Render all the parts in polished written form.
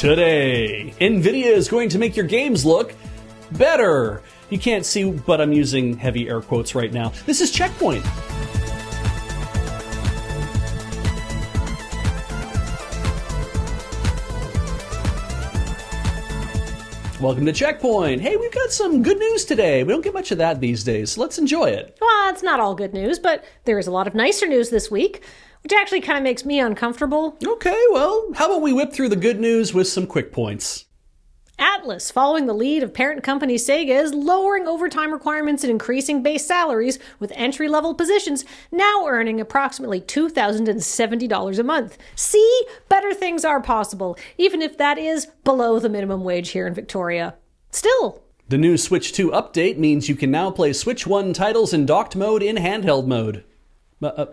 Today, NVIDIA is going to make your games look better. You can't see, but I'm using heavy air quotes right now. This is CheckPoint. Welcome to CheckPoint. Hey, we've got some good news today. We don't get much of that these days, so let's enjoy it. Well, it's not all good news, but there is a lot of nicer news this week, which actually kind of makes me uncomfortable. Okay, well, how about we whip through the good news with some quick points? Atlas, following the lead of parent company Sega, is lowering overtime requirements and increasing base salaries, with entry-level positions now earning approximately $2,070 a month. See? Better things are possible, even if that is below the minimum wage here in Victoria. Still. The new Switch 2 update means you can now play Switch 1 titles in docked mode in handheld mode.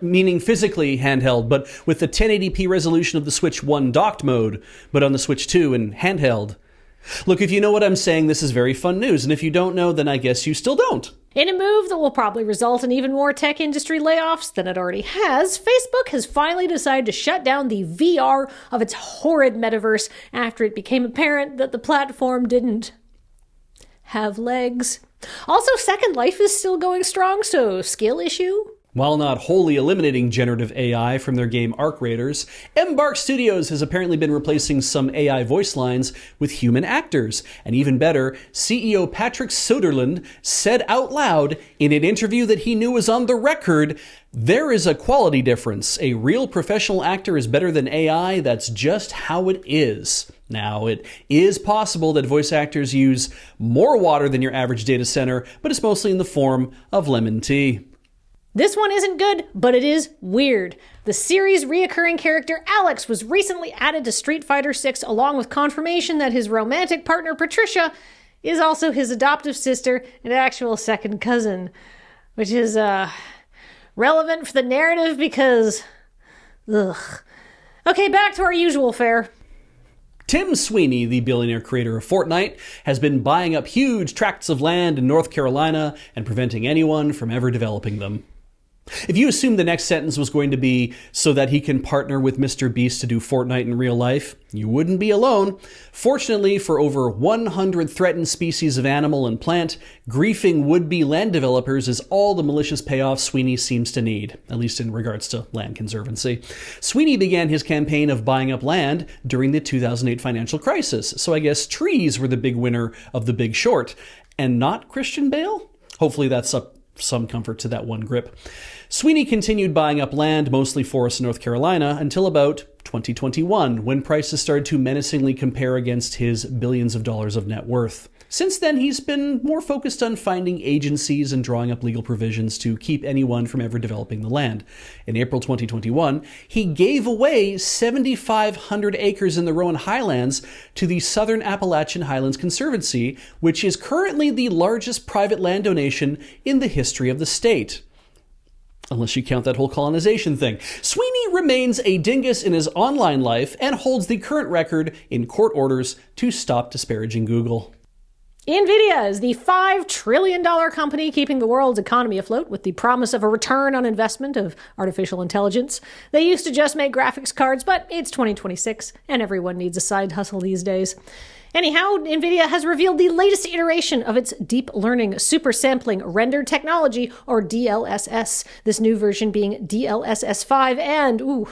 Meaning physically handheld, but with the 1080p resolution of the Switch 1 docked mode, but on the Switch 2 in handheld. Look, if you know what I'm saying, this is very fun news, and if you don't know, then I guess you still don't. In a move that will probably result in even more tech industry layoffs than it already has, Facebook has finally decided to shut down the VR of its horrid metaverse after it became apparent that the platform didn't have legs. Also, Second Life is still going strong, so skill issue? While not wholly eliminating generative AI from their game Arc Raiders, Embark Studios has apparently been replacing some AI voice lines with human actors. And even better, CEO Patrick Soderlund said out loud in an interview that he knew was on the record, "There is a quality difference. A real professional actor is better than AI. That's just how it is." Now, it is possible that voice actors use more water than your average data center, but it's mostly in the form of lemon tea. This one isn't good, but it is weird. The series' reoccurring character Alex was recently added to Street Fighter VI along with confirmation that his romantic partner Patricia is also his adoptive sister and actual second cousin, which is relevant for the narrative because... ugh. Okay, back to our usual fare. Tim Sweeney, the billionaire creator of Fortnite, has been buying up huge tracts of land in North Carolina and preventing anyone from ever developing them. If you assumed the next sentence was going to be so that he can partner with Mr. Beast to do Fortnite in real life, you wouldn't be alone. Fortunately, for over 100 threatened species of animal and plant, griefing would-be land developers is all the malicious payoff Sweeney seems to need, at least in regards to land conservancy. Sweeney began his campaign of buying up land during the 2008 financial crisis, so I guess trees were the big winner of The Big Short, and not Christian Bale? Hopefully that's some comfort to that one grip. Sweeney continued buying up land, mostly forests in North Carolina, until about 2021, when prices started to menacingly compare against his billions of dollars of net worth. Since then, he's been more focused on finding agencies and drawing up legal provisions to keep anyone from ever developing the land. In April 2021, he gave away 7,500 acres in the Rowan Highlands to the Southern Appalachian Highlands Conservancy, which is currently the largest private land donation in the history of the state. Unless you count that whole colonization thing. Sweeney remains a dingus in his online life and holds the current record in court orders to stop disparaging Google. NVIDIA is the $5 trillion company keeping the world's economy afloat with the promise of a return on investment of artificial intelligence. They used to just make graphics cards, but it's 2026 and everyone needs a side hustle these days. Anyhow, NVIDIA has revealed the latest iteration of its deep learning super sampling render technology, or DLSS. This new version being DLSS 5 and,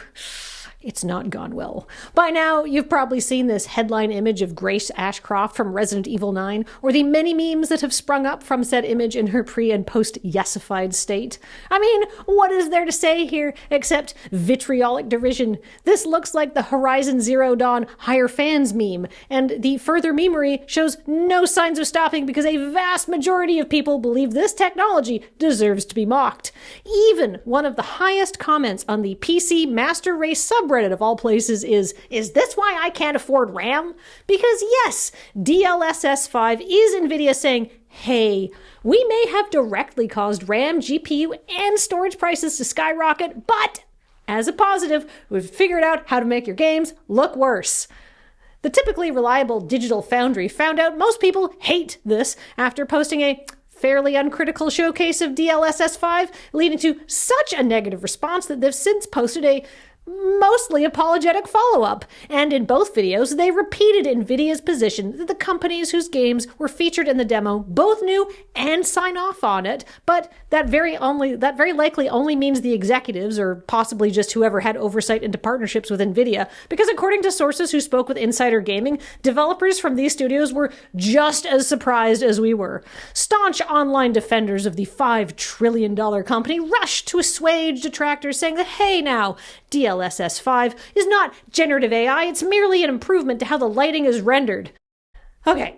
it's not gone well. By now, you've probably seen this headline image of Grace Ashcroft from Resident Evil 9, or the many memes that have sprung up from said image in her pre- and post-yesified state. I mean, what is there to say here except vitriolic derision? This looks like the Horizon Zero Dawn hire fans meme, and the further memery shows no signs of stopping because a vast majority of people believe this technology deserves to be mocked. Even one of the highest comments on the PC Master Race subreddit of all places is this why I can't afford RAM? Because yes, DLSS 5 is NVIDIA saying, hey, we may have directly caused RAM, GPU, and storage prices to skyrocket, but as a positive, we've figured out how to make your games look worse. The typically reliable Digital Foundry found out most people hate this after posting a fairly uncritical showcase of DLSS 5, leading to such a negative response that they've since posted a mostly apologetic follow-up. And in both videos, they repeated NVIDIA's position that the companies whose games were featured in the demo both knew and sign off on it, but that very likely only means the executives, or possibly just whoever had oversight into partnerships with NVIDIA, because according to sources who spoke with Insider Gaming, developers from these studios were just as surprised as we were. Staunch online defenders of the $5 trillion company rushed to assuage detractors, saying that, hey now, DLSS 5 is not generative AI, it's merely an improvement to how the lighting is rendered. Okay.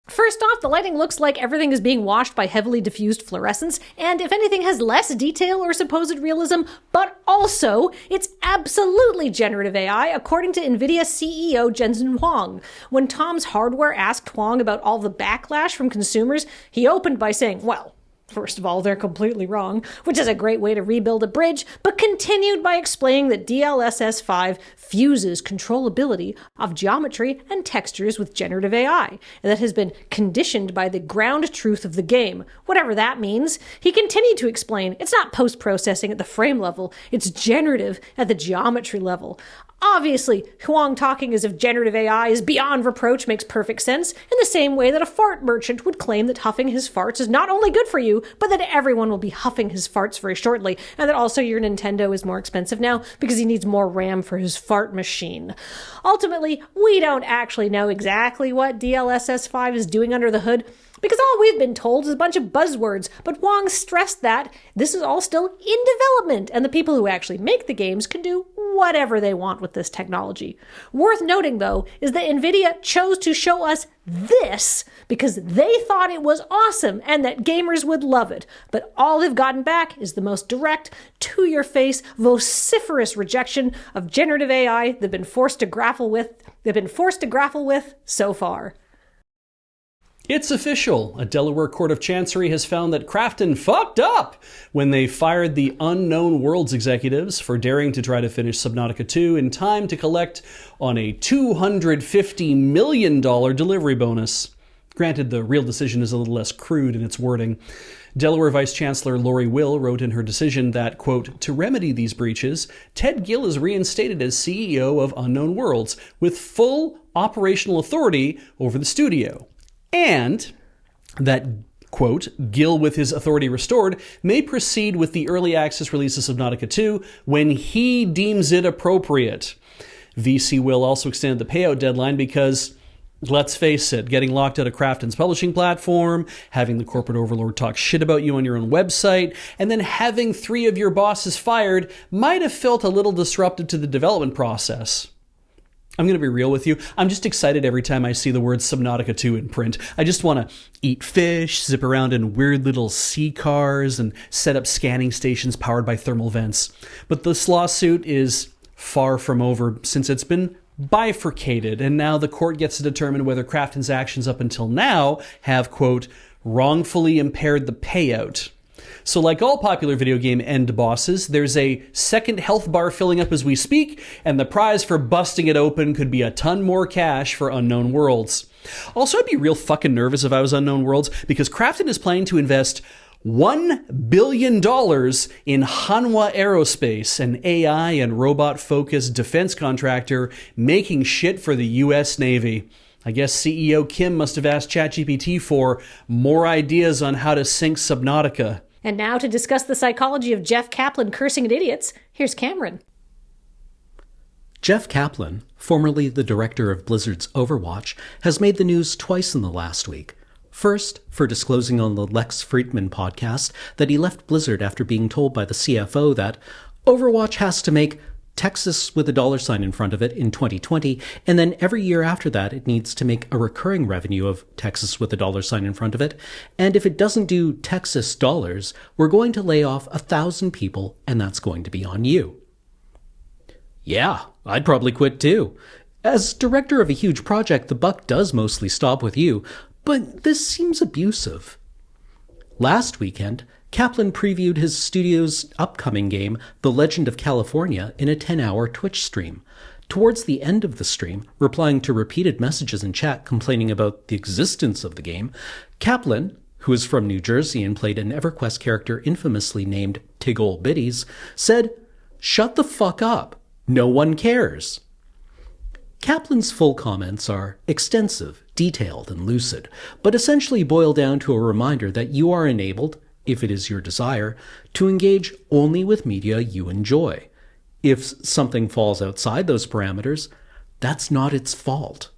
First off, the lighting looks like everything is being washed by heavily diffused fluorescence, and if anything has less detail or supposed realism, but also, it's absolutely generative AI, according to NVIDIA CEO Jensen Huang. When Tom's Hardware asked Huang about all the backlash from consumers, he opened by saying, well, first of all, they're completely wrong, which is a great way to rebuild a bridge, but continued by explaining that DLSS 5 fuses controllability of geometry and textures with generative AI, and that has been conditioned by the ground truth of the game, whatever that means. He continued to explain, it's not post-processing at the frame level, it's generative at the geometry level. Obviously, Huang talking as if generative AI is beyond reproach makes perfect sense, in the same way that a fart merchant would claim that huffing his farts is not only good for you, but that everyone will be huffing his farts very shortly, and that also your Nintendo is more expensive now because he needs more RAM for his fart machine. Ultimately, we don't actually know exactly what DLSS 5 is doing under the hood, because all we've been told is a bunch of buzzwords, but Wong stressed that this is all still in development, and the people who actually make the games can do whatever they want with this technology. Worth noting, though, is that NVIDIA chose to show us this because they thought it was awesome and that gamers would love it, but all they've gotten back is the most direct, to-your-face, vociferous rejection of generative AI they've been forced to grapple with so far. It's official. A Delaware Court of Chancery has found that Krafton fucked up when they fired the Unknown Worlds executives for daring to try to finish Subnautica 2 in time to collect on a $250 million delivery bonus. Granted, the real decision is a little less crude in its wording. Delaware Vice Chancellor Lori Will wrote in her decision that, quote, to remedy these breaches, Ted Gill is reinstated as CEO of Unknown Worlds with full operational authority over the studio. And that, quote, Gill, with his authority restored, may proceed with the early access release of Subnautica 2 when he deems it appropriate. VC Will also extended the payout deadline because, let's face it, getting locked out of Krafton's publishing platform, having the corporate overlord talk shit about you on your own website, and then having 3 of your bosses fired might have felt a little disruptive to the development process. I'm going to be real with you. I'm just excited every time I see the word Subnautica 2 in print. I just want to eat fish, zip around in weird little sea cars, and set up scanning stations powered by thermal vents. But this lawsuit is far from over since it's been bifurcated, and now the court gets to determine whether Krafton's actions up until now have, quote, wrongfully impaired the payout. So like all popular video game end bosses, there's a second health bar filling up as we speak, and the prize for busting it open could be a ton more cash for Unknown Worlds. Also, I'd be real fucking nervous if I was Unknown Worlds, because Krafton is planning to invest $1 billion in Hanwha Aerospace, an AI and robot-focused defense contractor making shit for the U.S. Navy. I guess CEO Kim must have asked ChatGPT for more ideas on how to sink Subnautica. And now to discuss the psychology of Jeff Kaplan cursing at idiots, here's Cameron. Jeff Kaplan, formerly the director of Blizzard's Overwatch, has made the news twice in the last week. First, for disclosing on the Lex Friedman podcast that he left Blizzard after being told by the CFO that Overwatch has to make Texas with a $sign in front of it in 2020, and then every year after that it needs to make a recurring revenue of Texas with a $sign in front of it, and if it doesn't do Texas dollars, we're going to lay off 1,000 people, and that's going to be on you. Yeah, I'd probably quit too. As director of a huge project, the buck does mostly stop with you, but this seems abusive. Last weekend, Kaplan previewed his studio's upcoming game, The Legend of California, in a 10-hour Twitch stream. Towards the end of the stream, replying to repeated messages in chat complaining about the existence of the game, Kaplan, who is from New Jersey and played an EverQuest character infamously named Tig Ol' Biddies, said, shut the fuck up. No one cares. Kaplan's full comments are extensive, detailed, and lucid, but essentially boil down to a reminder that you are enabled, if it is your desire, to engage only with media you enjoy. If something falls outside those parameters, that's not its fault.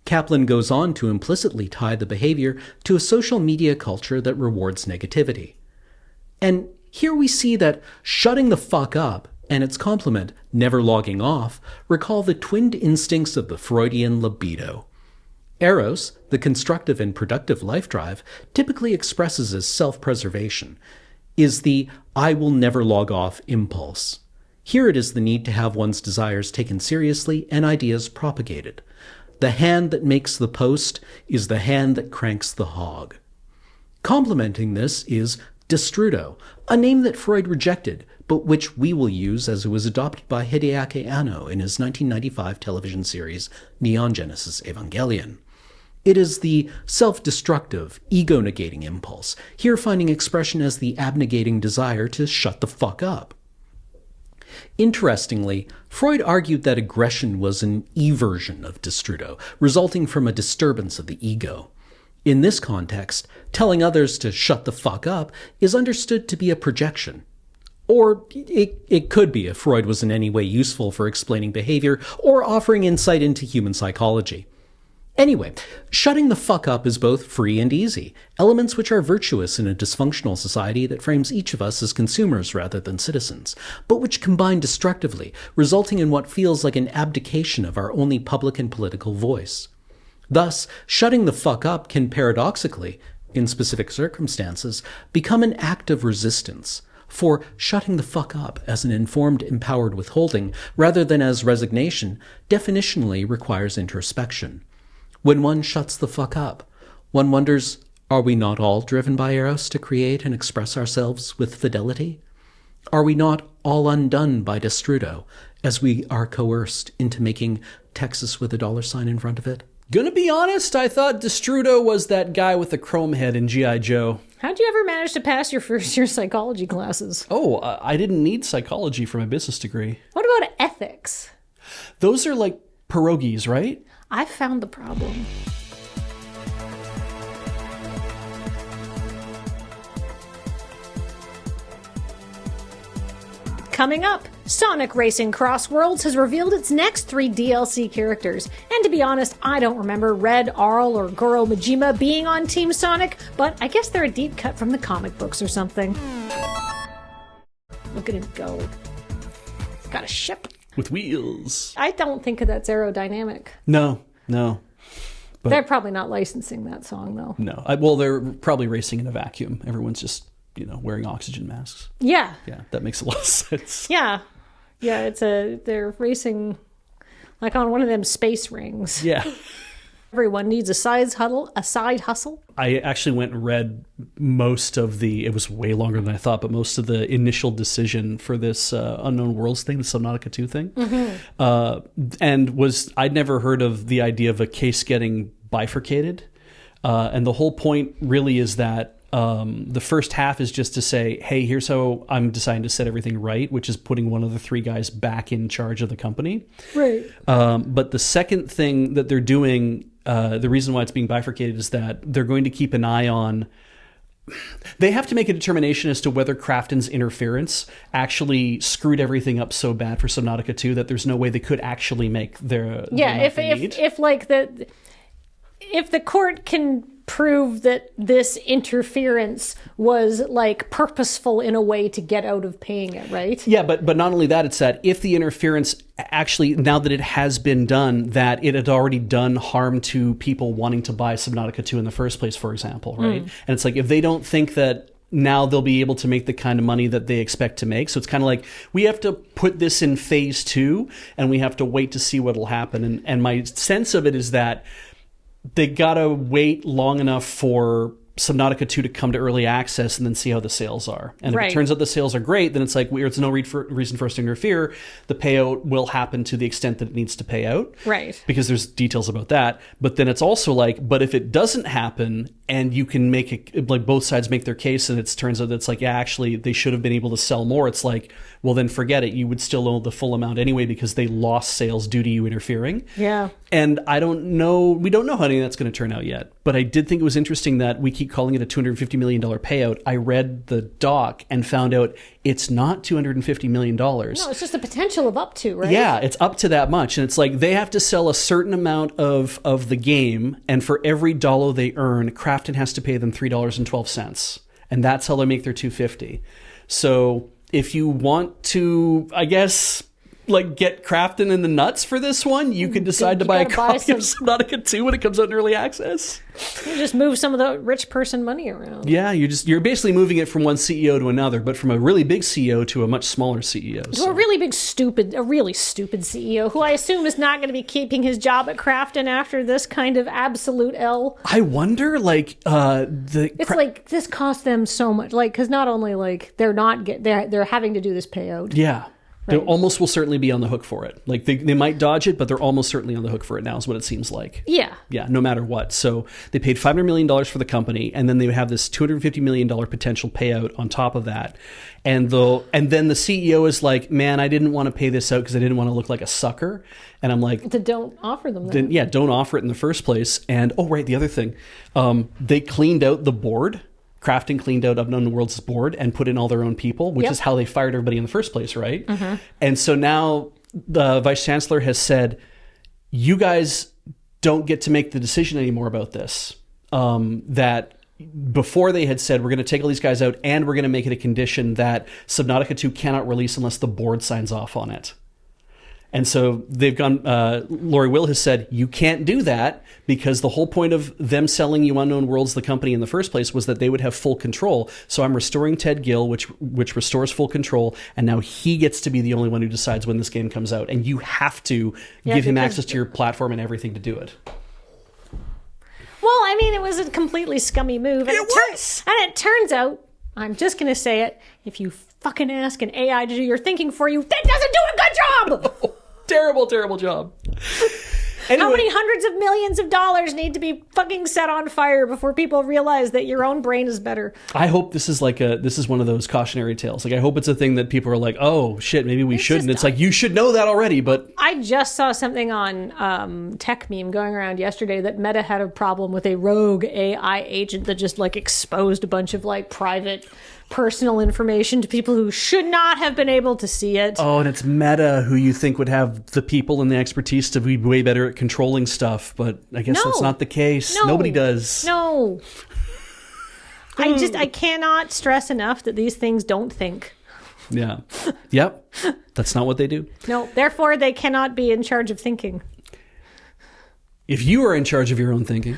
Kaplan goes on to implicitly tie the behavior to a social media culture that rewards negativity. And here we see that shutting the fuck up and its complement, never logging off, recall the twinned instincts of the Freudian libido. Eros, the constructive and productive life drive, typically expresses as self-preservation, is the I will never log off impulse. Here it is the need to have one's desires taken seriously and ideas propagated. The hand that makes the post is the hand that cranks the hog. Complementing this is Destrudo, a name that Freud rejected, but which we will use as it was adopted by Hideaki Anno in his 1995 television series Neon Genesis Evangelion. It is the self-destructive, ego-negating impulse, here finding expression as the abnegating desire to shut the fuck up. Interestingly, Freud argued that aggression was an eversion of Destrudo, resulting from a disturbance of the ego. In this context, telling others to shut the fuck up is understood to be a projection. Or it could be if Freud was in any way useful for explaining behavior or offering insight into human psychology. Anyway, shutting the fuck up is both free and easy, elements which are virtuous in a dysfunctional society that frames each of us as consumers rather than citizens, but which combine destructively, resulting in what feels like an abdication of our only public and political voice. Thus, shutting the fuck up can paradoxically, in specific circumstances, become an act of resistance. For shutting the fuck up as an informed, empowered withholding, rather than as resignation, definitionally requires introspection. When one shuts the fuck up, one wonders, are we not all driven by Eros to create and express ourselves with fidelity? Are we not all undone by Destrudo, as we are coerced into making Texas with a $sign in front of it? Gonna be honest, I thought Destrudo was that guy with the chrome head in G.I. Joe. How'd you ever manage to pass your first year psychology classes? Oh, I didn't need psychology for my business degree. What about ethics? Those are like pierogies, right? I found the problem. Coming up, Sonic Racing Cross Worlds has revealed its next 3 DLC characters. And to be honest, I don't remember Red, Arl, or Goro Majima being on Team Sonic, but I guess they're a deep cut from the comic books or something. Look at him go. He's got a ship. With wheels. I don't think that's aerodynamic. No. But they're probably not licensing that song, though. No. Well, they're probably racing in a vacuum. Everyone's just, wearing oxygen masks. Yeah. Yeah, that makes a lot of sense. Yeah. Yeah, they're racing like on one of them space rings. Yeah. Everyone needs a side hustle. I actually went and read most of it was way longer than I thought, but most of the initial decision for this Unknown Worlds thing, the Subnautica 2 thing. Mm-hmm. And I'd never heard of the idea of a case getting bifurcated. And the whole point really is that the first half is just to say, hey, here's how I'm deciding to set everything right, which is putting one of the 3 guys back in charge of the company. Right. But the second thing that they're doing, the reason why it's being bifurcated is that they're going to keep an eye on... They have to make a determination as to whether Krafton's interference actually screwed everything up so bad for Subnautica 2 that there's no way they could actually make their... Yeah, if the court can prove that this interference was like purposeful in a way to get out of paying it, right? Yeah, but not only that, it's that if the interference actually, now that it has been done, that it had already done harm to people wanting to buy Subnautica 2 in the first place, for example, right? And it's like, if they don't think that now they'll be able to make the kind of money that they expect to make. So it's kind of like, we have to put this in phase 2 and we have to wait to see what'll happen. And my sense of it is that they gotta wait long enough for Subnautica 2 to come to early access and then see how the sales are. And if Right. it turns out the sales are great, then it's like, it's no reason for us to interfere. The payout will happen to the extent that it needs to pay out. Right. Because there's details about that. But then it's also like, but if it doesn't happen and you can make it, like both sides make their case and it turns out that it's like, yeah, actually they should have been able to sell more. It's like, well, then forget it. You would still owe the full amount anyway because they lost sales due to you interfering. Yeah. And I don't know, we don't know how any of that's going to turn out yet. But I did think it was interesting that we keep calling it a $250 million payout. I read the doc and found out it's not $250 million. No, it's just the potential of up to, right? Yeah, it's up to that much. And it's like they have to sell a certain amount of the game. And for every dollar they earn, Krafton has to pay them $3.12. And that's how they make their $250. So if you want to, I guess, like get Krafton in the nuts for this one, you could decide to buy a copy of Subnautica 2 when it comes out in early access. You just move some of the rich person money around. Yeah, you're basically moving it from one CEO to another, but from a really big CEO to a much smaller CEO. To a really stupid CEO who I assume is not going to be keeping his job at Krafton after this kind of absolute L. I wonder, like, it's like this cost them so much, like, because not only like they're having to do this payout. Yeah. They Right. almost will certainly be on the hook for it. Like they might dodge it, but they're almost certainly on the hook for it now is what it seems like. Yeah. Yeah, no matter what. So they paid $500 million for the company, and then they have this $250 million potential payout on top of that. And then the CEO is like, man, I didn't want to pay this out because I didn't want to look like a sucker. And I'm like, Don't offer them that. then, yeah, don't offer it in the first place. And, oh, right, the other thing, they cleaned out the board. Krafton cleaned out Unknown Worlds' board and put in all their own people, which Yep. is how they fired everybody in the first place, right? Mm-hmm. And so now the Vice Chancellor has said, you guys don't get to make the decision anymore about this. That before they had said, we're going to take all these guys out and we're going to make it a condition that Subnautica 2 cannot release unless the board signs off on it. And so they've gone, Lori Will has said, you can't do that because the whole point of them selling you Unknown Worlds, the company in the first place, was that they would have full control. So I'm restoring Ted Gill, which restores full control. And now he gets to be the only one who decides when this game comes out. And you have to give him access to your platform and everything to do it. Well, I mean, it was a completely scummy move. And it turns out, I'm just going to say it, if you fucking ask an AI to do your thinking for you, that doesn't do a good job! Terrible job. Anyway, How many hundreds of millions of dollars need to be fucking set on fire before people realize that your own brain is better? I hope this is one of those cautionary tales. Like, I hope it's a thing that people are like, oh shit, maybe we shouldn't. It's like, you should know that already, but I just saw something on Tech Meme going around yesterday that Meta had a problem with a rogue AI agent that just like exposed a bunch of like private personal information to people who should not have been able to see it. oh, and it's Meta who you think would have the people and the expertise to be way better at controlling stuff, but I guess that's not the case. No. Nobody does. No. I cannot stress enough that these things don't think. Yeah. Yep. That's not what they do. No, therefore they cannot be in charge of thinking. If you are in charge of your own thinking,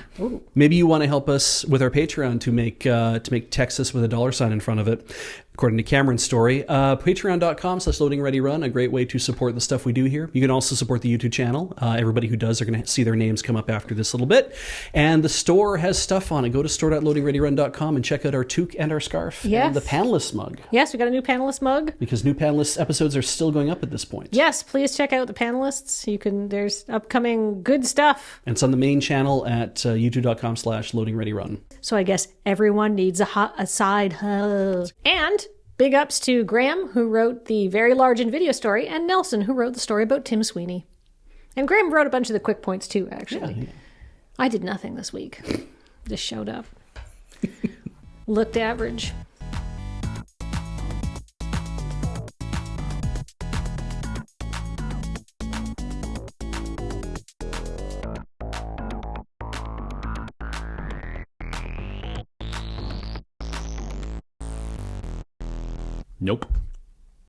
maybe you want to help us with our Patreon to make Texas with a $sign in front of it. According to Cameron's story, patreon.com/loadingreadyrun, a great way to support the stuff we do here. You can also support the YouTube channel. Everybody who does are going to see their names come up after this little bit. And the store has stuff on it. Go to store.loadingreadyrun.com and check out our toque and our scarf and the panelist mug. Yes, we got a new panelist mug. Because new panelist episodes are still going up at this point. Yes, please check out the panelists. There's upcoming good stuff. And it's on the main channel at youtube.com/loadingreadyrun. So I guess everyone needs a side hug. And big ups to Graham, who wrote the very large NVIDIA story, and Nelson, who wrote the story about Tim Sweeney. And Graham wrote a bunch of the QuickPoints too, actually. Yeah. I did nothing this week. Just showed up. Looked average. Nope.